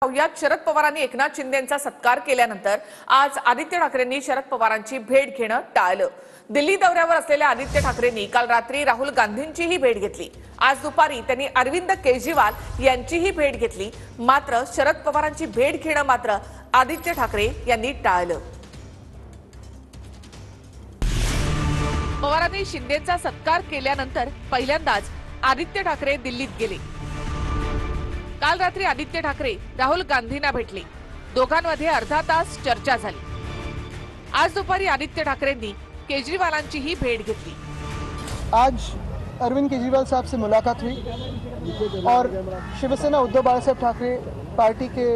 यात शरद पवारांनी एकनाथ शिंदेंचा सत्कार केल्यानंतर आज आदित्य ठाकरेंनी शरद पवारांची भेट घेणं टाळलं। दिल्ली दौऱ्यावर असलेल्या आदित्य ठाकरेंनी काल रात्री राहुल गांधींचीही भेट घेतली। आज दुपारी त्यांनी अरविंद केजरीवाल यांचीही भेट घेतली। मात्र शरद पवारांची भेट घेणं मात्र आदित्य ठाकरे यांनी टाळलं। पवारांनी शिंदेंचा सत्कार केल्यानंतर पहिल्यांदाच आदित्य ठाकरे दिल्लीत गेले। काल रात्री आदित्य ठाकरे राहुल गांधींना भेटले। दोघांमध्ये अर्धा तास चर्चा झाली। आज दुपारी आदित्य ठाकरेंनी केजरीवालांचीही भेट घेतली। आज अरविंद केजरीवाल साहब से मुलाकात हुई और शिवसेना उद्धव बाला साहब ठाकरे पार्टी के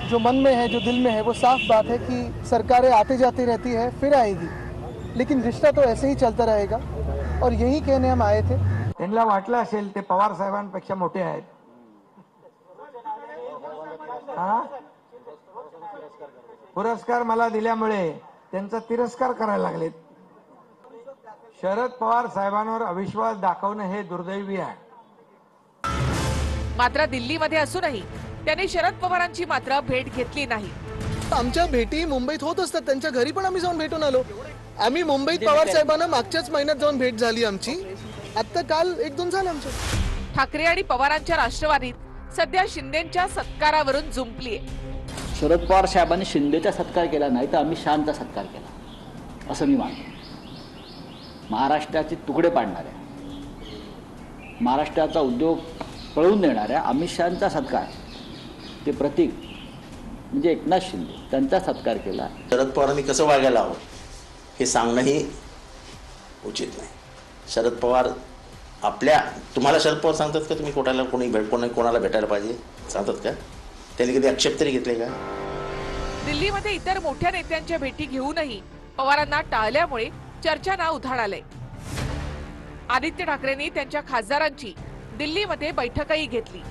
जो मन में है, जो दिल में है, वो साफ बात है कि सरकारें आते जाती रहती है, फिर आएगी, लेकिन रिश्ता तो ऐसे ही चलता रहेगा। और यही कहने हम आए थे। त्यांना वाटलं असेल ते पवार साहेबांपेक्षा मोठे आहेत। पुरस्कार मला दिल्यामुळे त्यांचा तिरस्कार करायला लागलेत। शरद पवार साहेबांवर अविश्वास दाखवणं हे दुर्दैवी आहे। मात्र दिल्लीमध्ये असूनही त्यांनी शरद पवारांची मात्र भेट घेतली नाही। आमच्या भेटी मुंबईत होत असतात, त्यांच्या घरी पण आम्ही जाऊन भेटून आलो। आम्ही मुंबईत पवार साहेबांना मागच्याच महिन्यात जाऊन भेट झाली आमची। आता काल एक दोन झालं आमचं। ठाकरे आणि पवारांच्या राष्ट्रवादीत सध्या शिंदेंच्या सत्कारावरून जुंपलीये। शरद पवार साहेबांनी शिंदेचा सत्कार केला नाही तर अमित शहांचा सत्कार केला असं मी मानतो। महाराष्ट्राचे तुकडे पाडणाऱ्या, महाराष्ट्राचा उद्योग पळवून देणाऱ्या अमित शहांचा सत्कार, ते प्रतीक म्हणजे एकनाथ शिंदे, त्यांचा सत्कार केला। शरद पवारांनी कसं वागायला हवं हे सांगणंही उचित नाही। शरद पवार तुम्हाला शरद पवार सांगतात का तुम्ही कोणाला भेटायला पाहिजे, सांगतात का? त्यांनी कधी आक्षेप तरी घेतले का? दिल्लीमध्ये इतर मोठ्या नेत्यांच्या भेटी घेऊनही पवारांना टाळल्यामुळे चर्चांना उधाण आलंय। आदित्य ठाकरेंनी त्यांच्या खासदारांची दिल्लीमध्ये बैठकही घेतली।